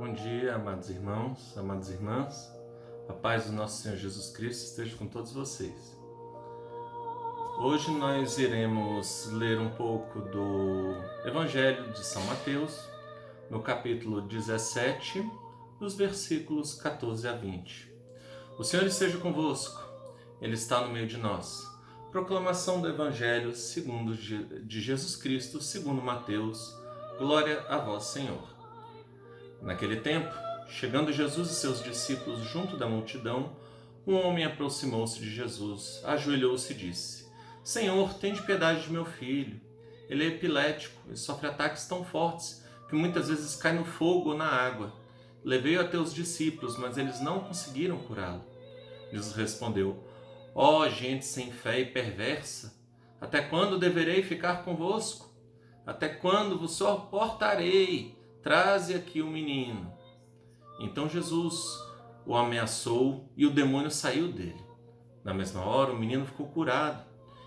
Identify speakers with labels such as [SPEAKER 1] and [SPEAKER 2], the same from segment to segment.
[SPEAKER 1] Bom dia, amados irmãos, amadas irmãs. A paz do nosso Senhor Jesus Cristo esteja com todos vocês. Hoje nós iremos ler um pouco do Evangelho de São Mateus, no capítulo 17, dos versículos 14 a 20. O Senhor esteja convosco, Ele está no meio de nós. Proclamação do Evangelho segundo de Jesus Cristo, segundo Mateus. Glória a vós, Senhor. Naquele tempo, chegando Jesus e seus discípulos junto da multidão, um homem aproximou-se de Jesus, ajoelhou-se e disse: Senhor, tende piedade de meu filho. Ele é epilético e sofre ataques tão fortes que muitas vezes cai no fogo ou na água. Levei-o a teus discípulos, mas eles não conseguiram curá-lo. Jesus respondeu: Ó gente sem fé e perversa, até quando deverei ficar convosco? Até quando vos suportarei? Traze aqui o menino. Então Jesus o ameaçou e o demônio saiu dele. Na mesma hora, o menino ficou curado.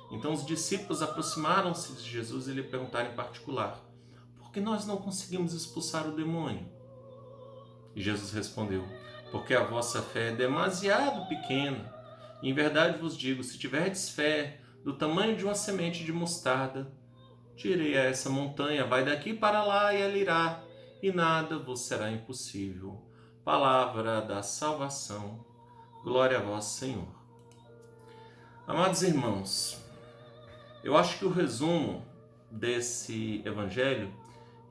[SPEAKER 1] Então os discípulos aproximaram-se de Jesus e lhe perguntaram em particular: Por que nós não conseguimos expulsar o demônio? E Jesus respondeu: Porque a vossa fé é demasiado pequena. Em verdade vos digo, se tiverdes fé do tamanho de uma semente de mostarda, direi a essa montanha: vai daqui para lá e ela irá, e nada vos será impossível. Palavra da salvação. Glória a vós, Senhor. Amados irmãos, eu acho que o resumo desse evangelho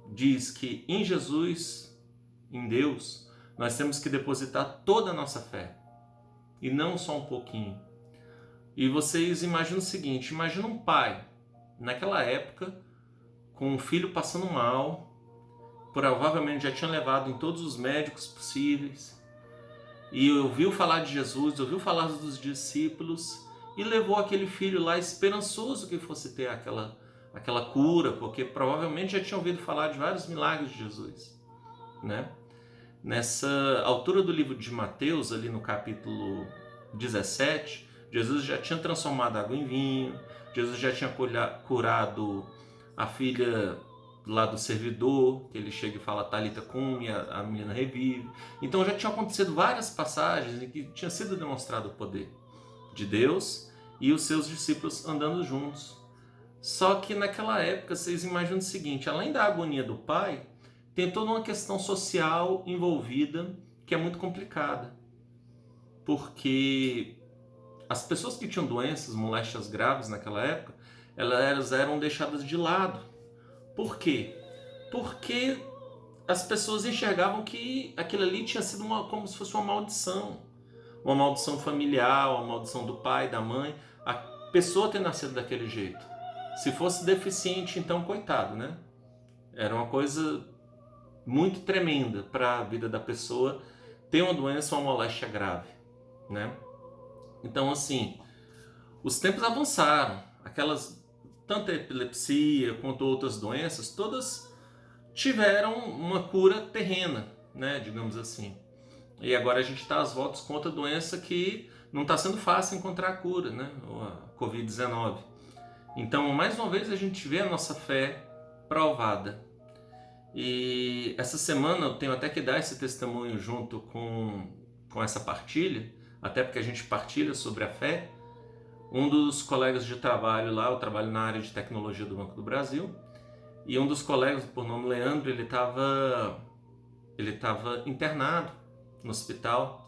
[SPEAKER 1] diz que em Jesus, em Deus, nós temos que depositar toda a nossa fé, e não só um pouquinho. E vocês imaginam o seguinte: imagina um pai, naquela época, com um filho passando mal, provavelmente já tinha levado em todos os médicos possíveis, e ouviu falar de Jesus, ouviu falar dos discípulos, e levou aquele filho lá esperançoso que fosse ter aquela cura, porque provavelmente já tinha ouvido falar de vários milagres de Jesus, né? Nessa altura do livro de Mateus, ali no capítulo 17, Jesus já tinha transformado água em vinho, Jesus já tinha curado a filha lá do servidor, que ele chega e fala Talita cumi, a menina revive. Então já tinham acontecido várias passagens em que tinha sido demonstrado o poder de Deus e os seus discípulos andando juntos. Só que naquela época, vocês imaginam o seguinte: além da agonia do pai, tem toda uma questão social envolvida que é muito complicada. Porque as pessoas que tinham doenças, moléstias graves naquela época, elas eram deixadas de lado. Por quê? Porque as pessoas enxergavam que aquilo ali tinha sido como se fosse uma maldição familiar, uma maldição do pai, da mãe, a pessoa ter nascido daquele jeito. Se fosse deficiente, então coitado, né? Era uma coisa muito tremenda para a vida da pessoa ter uma doença ou uma moléstia grave, né? Então, assim, os tempos avançaram, tanto a epilepsia quanto outras doenças, todas tiveram uma cura terrena, né, digamos assim. E agora a gente está às voltas com outra doença que não está sendo fácil encontrar a cura, né, a Covid-19. Então, mais uma vez, a gente vê a nossa fé provada. E essa semana eu tenho até que dar esse testemunho junto com essa partilha, até porque a gente partilha sobre a fé. Um dos colegas de trabalho lá, eu trabalho na área de tecnologia do Banco do Brasil, e um dos colegas, por nome Leandro, ele estava internado no hospital,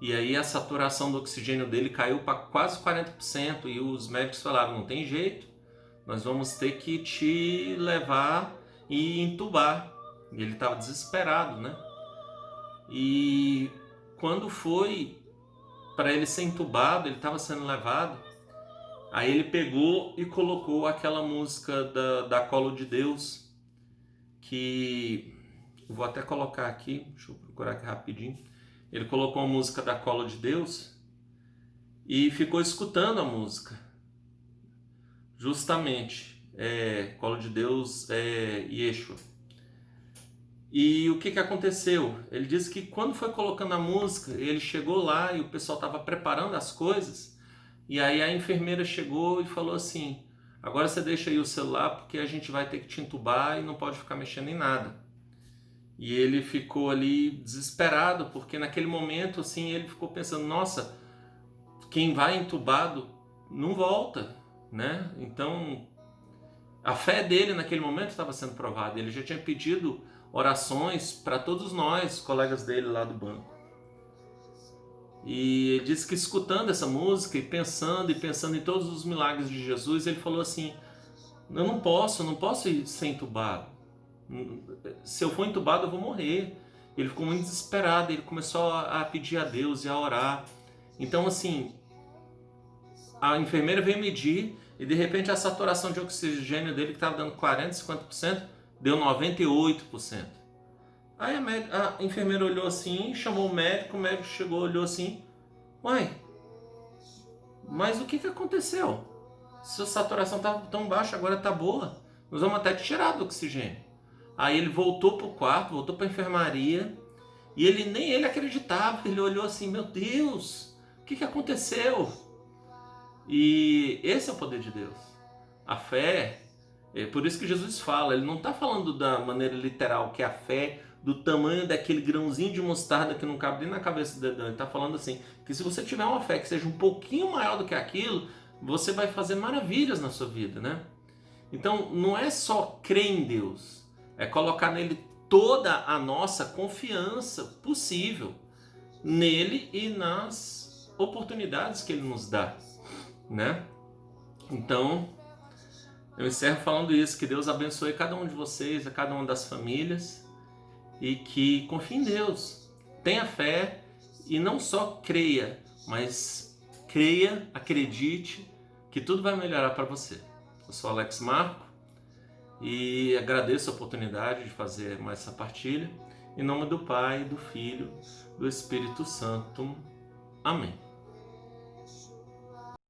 [SPEAKER 1] e aí a saturação do oxigênio dele caiu para quase 40%, e os médicos falaram: não tem jeito, nós vamos ter que te levar e entubar. E ele estava desesperado, né? E quando foi para ele ser entubado, ele estava sendo levado, aí ele pegou e colocou aquela música da Colo de Deus, que eu vou até colocar aqui, deixa eu procurar aqui rapidinho. Ele colocou a música da Colo de Deus e ficou escutando a música. Justamente, Colo de Deus é Yeshua. E o que aconteceu? Ele disse que quando foi colocando a música, ele chegou lá e o pessoal estava preparando as coisas, e aí a enfermeira chegou e falou assim: agora você deixa aí o celular porque a gente vai ter que te entubar e não pode ficar mexendo em nada. E ele ficou ali desesperado, porque naquele momento assim ele ficou pensando, nossa, quem vai entubado não volta, né? Então a fé dele naquele momento estava sendo provada. Ele já tinha pedido orações para todos nós, colegas dele lá do banco. E ele disse que escutando essa música e pensando em todos os milagres de Jesus, ele falou assim, eu não posso ser entubado. Se eu for entubado eu vou morrer. Ele ficou muito desesperado, ele começou a pedir a Deus e a orar. Então assim, a enfermeira veio medir e de repente a saturação de oxigênio dele, que estava dando 40%, 50%, deu 98%. Aí a enfermeira olhou assim, chamou o médico chegou, olhou assim, uai, mas o que aconteceu? Sua saturação estava tão baixa, agora está boa, nós vamos até te tirar do oxigênio. Aí ele voltou para o quarto, voltou para a enfermaria, e nem ele acreditava, ele olhou assim, meu Deus, o que aconteceu? E esse é o poder de Deus. A fé, é por isso que Jesus fala, ele não está falando da maneira literal, que é a fé do tamanho daquele grãozinho de mostarda que não cabe nem na cabeça do dedão. Ele está falando assim, que se você tiver uma fé que seja um pouquinho maior do que aquilo, você vai fazer maravilhas na sua vida, né? Então não é só crer em Deus, é colocar nele toda a nossa confiança possível, nele e nas oportunidades que ele nos dá, né? Então eu encerro falando isso, que Deus abençoe cada um de vocês, a cada uma das famílias, e que confie em Deus, tenha fé e não só creia, mas creia, acredite que tudo vai melhorar para você. Eu sou Alex Marco e agradeço a oportunidade de fazer mais essa partilha. Em nome do Pai, do Filho, do Espírito Santo. Amém.